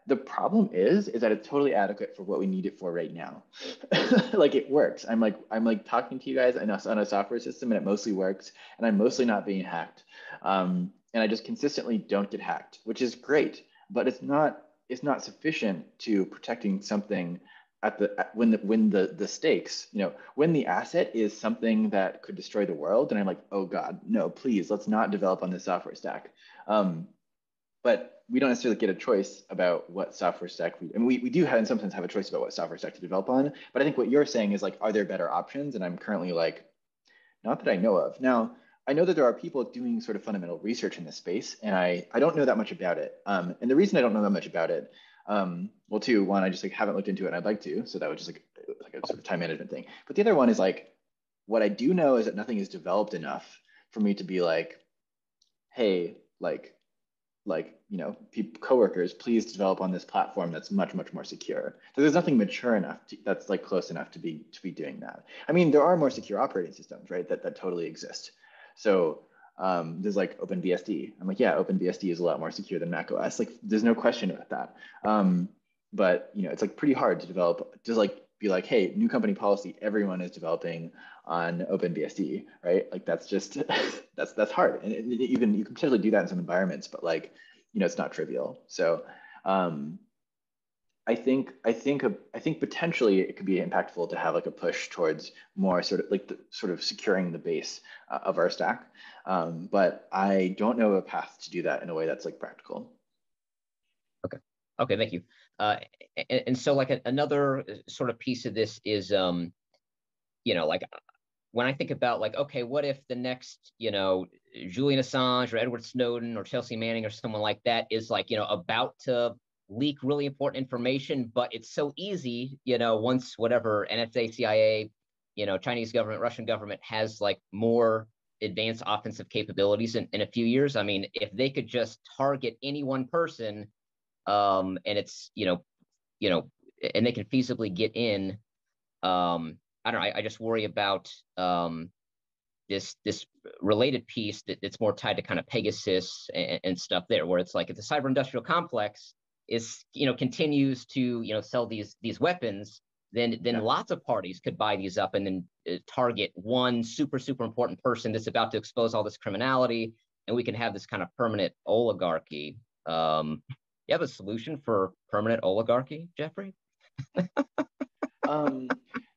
S2: the problem is that it's totally adequate for what we need it for right now. Like it works. I'm like talking to you guys on a software system and it mostly works and I'm mostly not being hacked. And I just consistently don't get hacked, which is great, but it's not sufficient to protecting something when the stakes, when the asset is something that could destroy the world. And I'm like, oh God, no, please, let's not develop on this software stack. But we don't necessarily get a choice about what software stack we do have, and sometimes have a choice about what software stack to develop on. But I think what you're saying is like, are there better options? And I'm currently like, not that I know of. Now, I know that there are people doing sort of fundamental research in this space, and I don't know that much about it. And the reason I don't know that much about it, well, two, one, I just like haven't looked into it and I'd like to, so that was just like a sort of time management thing. But the other one is like, what I do know is that nothing is developed enough for me to be like, hey, coworkers, please develop on this platform that's much, much more secure. So there's nothing mature enough that's like close enough to be doing that. I mean, there are more secure operating systems, right? That totally exist. So there's like OpenBSD. I'm like, yeah, OpenBSD is a lot more secure than macOS. Like, there's no question about that. But it's like pretty hard to develop, just like be like, hey, new company policy, everyone is developing on OpenBSD, right? Like that's just that's hard, and you can potentially do that in some environments, but like it's not trivial. So I think potentially it could be impactful to have like a push towards more sort of like securing the base of our stack, but I don't know a path to do that in a way that's like practical.
S3: Okay, thank you. And so like another sort of piece of this is, like when I think about like, okay, what if the next, Julian Assange or Edward Snowden or Chelsea Manning or someone like that is like, about to leak really important information, but it's so easy, once whatever NSA, CIA, Chinese government, Russian government has like more advanced offensive capabilities in a few years. I mean, if they could just target any one person, and it's, and they can feasibly get in, I don't know. I just worry about this related piece that's more tied to kind of Pegasus and stuff there, where it's like if the cyber industrial complex is continues to sell these weapons, then lots of parties could buy these up and then target one super important person that's about to expose all this criminality, and we can have this kind of permanent oligarchy. You have a solution for permanent oligarchy, Jeffrey?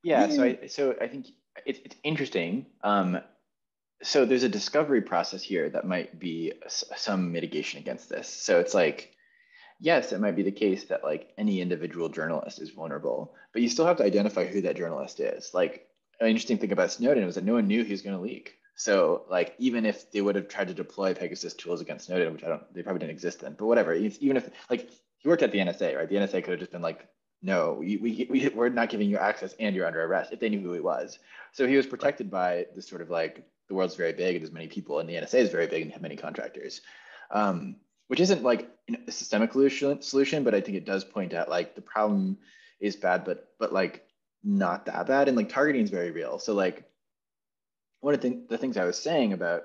S2: Yeah, so I think it's interesting. So there's a discovery process here that might be some mitigation against this. So it's like, yes, it might be the case that like any individual journalist is vulnerable, but you still have to identify who that journalist is. Like, an interesting thing about Snowden was that no one knew he was going to leak. So like, even if they would have tried to deploy Pegasus tools against Snowden, which they probably didn't exist then, but whatever, even if like he worked at the NSA, right? The NSA could have just been like, no, we're not giving you access and you're under arrest, if they knew who he was. So he was protected by this sort of like, the world's very big and there's many people, and the NSA is very big and have many contractors, which isn't like a systemic solution, but I think it does point out like the problem is bad, but like not that bad, and like targeting is very real. So like one of the things I was saying about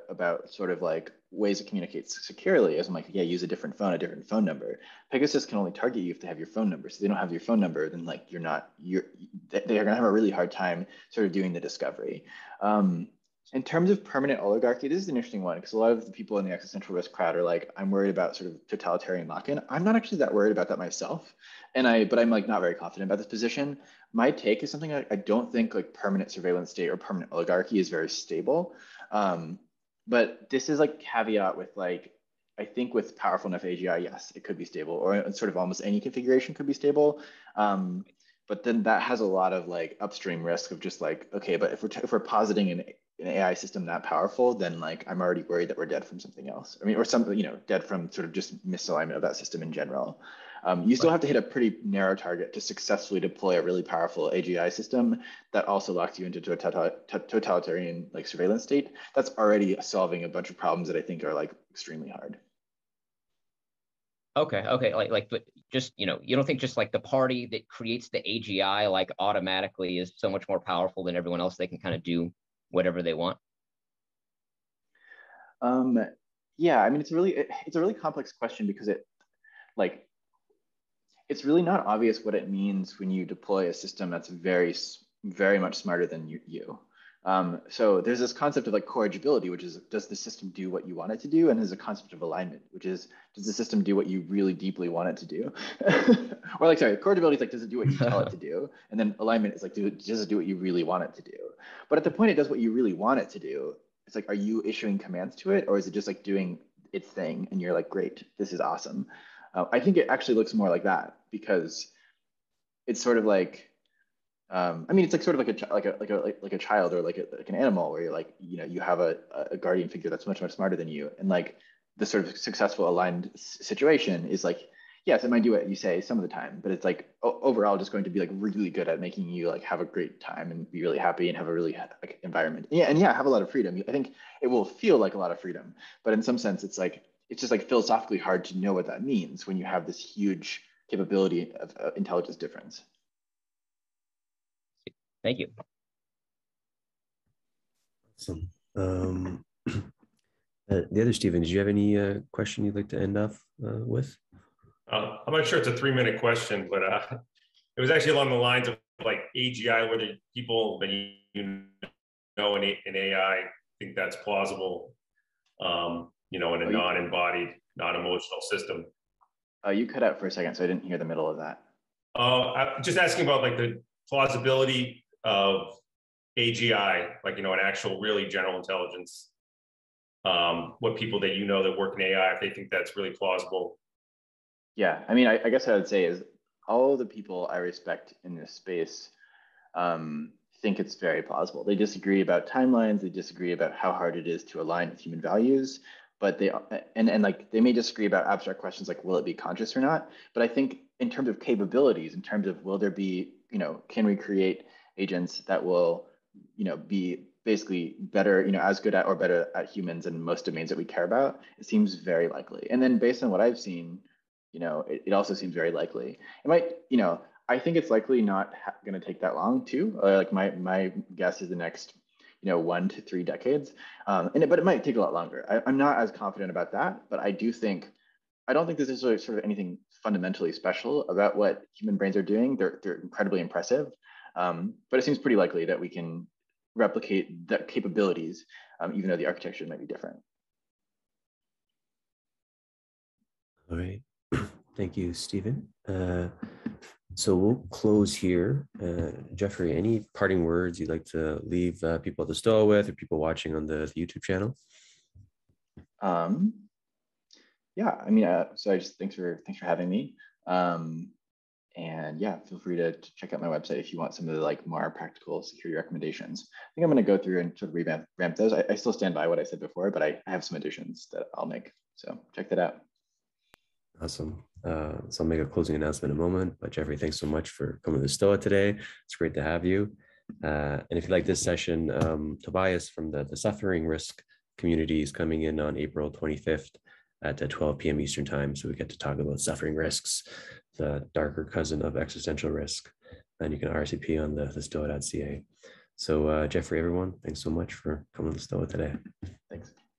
S2: sort of like ways to communicate securely is I'm like, yeah, use a different phone number. Pegasus can only target you if they have your phone number. So if they don't have your phone number, then like they're gonna have a really hard time sort of doing the discovery. In terms of permanent oligarchy, this is an interesting one because a lot of the people in the existential risk crowd are like, I'm worried about sort of totalitarian lock-in. I'm not actually that worried about that myself, but I'm like not very confident about this position. My take is something I don't think like permanent surveillance state or permanent oligarchy is very stable. But this is like caveat with like, I think with powerful enough AGI, yes, it could be stable, or sort of almost any configuration could be stable. But then that has a lot of like upstream risk of just like, okay, but if we're positing an AI system that powerful, then like I'm already worried that we're dead from something else. I mean, or something, dead from sort of just misalignment of that system in general. You still have to hit a pretty narrow target to successfully deploy a really powerful AGI system that also locks you into a totalitarian like surveillance state. That's already solving a bunch of problems that I think are like extremely hard.
S3: Okay. But just, you don't think just like the party that creates the AGI like automatically is so much more powerful than everyone else, they can kind of do whatever they want?
S2: Yeah, I mean, it's a really complex question because it's really not obvious what it means when you deploy a system that's very, very much smarter than you. So there's this concept of like corrigibility, which is, does the system do what you want it to do? And there's a concept of alignment, which is, does the system do what you really deeply want it to do? Or like, sorry, corrigibility is like, does it do what you tell it to do? And then alignment is like, does it do what you really want it to do? But at the point it does what you really want it to do, it's like, are you issuing commands to it? Or is it just like doing its thing? And you're like, great, this is awesome. I think it actually looks more like that because it's sort of like, I mean, it's like sort of like a child or like an animal where you're like, you have a guardian figure that's much smarter than you, and like the sort of successful aligned situation is like, yes, it might do what you say some of the time, but it's like overall just going to be like really good at making you like have a great time and be really happy and have a really like environment. And have a lot of freedom. I think it will feel like a lot of freedom, but in some sense, it's just like philosophically hard to know what that means when you have this huge capability of intelligence difference.
S3: Thank you.
S1: Awesome. The other Stephen, did you have any question you'd like to end off with?
S5: I'm not sure it's a 3-minute question, but it was actually along the lines of like AGI, whether people that in AI think that's plausible, in a non-embodied, non-emotional system.
S2: You cut out for a second, so I didn't hear the middle of that.
S5: I'm just asking about like the plausibility of AGI, like, an actual really general intelligence, what people that that work in AI, if they think that's really plausible.
S2: Yeah, I mean, I guess what I would say is all the people I respect in this space think it's very plausible. They disagree about timelines. They disagree about how hard it is to align with human values. But they like they may disagree about abstract questions like will it be conscious or not. But I think in terms of capabilities, in terms of will there be, can we create agents that will, be basically better, as good at or better at humans in most domains that we care about, it seems very likely. And then based on what I've seen, it also seems very likely. It might, I think it's likely not going to take that long too. Like my guess is the next, 1 to 3 decades. But it might take a lot longer. I'm not as confident about that, but I don't think this is sort of anything fundamentally special about what human brains are doing. They're incredibly impressive, but it seems pretty likely that we can replicate the capabilities, even though the architecture might be different.
S1: All right. Thank you, Stephen. So we'll close here. Jeffrey, any parting words you'd like to leave people at the Stoa with, or people watching on the YouTube channel?
S2: Yeah, I mean, so thanks for having me. And yeah, feel free to check out my website if you want some of the more practical security recommendations. I think I'm going to go through and sort of revamp those. I still stand by what I said before, but I have some additions that I'll make. So check that out.
S1: Awesome. So I'll make a closing announcement in a moment. But Jeffrey, thanks so much for coming to the Stoa today. It's great to have you. And if you like this session, Tobias from the Suffering Risk community is coming in on April 25th at 12 p.m. Eastern time. So we get to talk about suffering risks, the darker cousin of existential risk. And you can RSVP on the thestoa.ca. So Jeffrey, everyone, thanks so much for coming to the Stoa today.
S2: Thanks.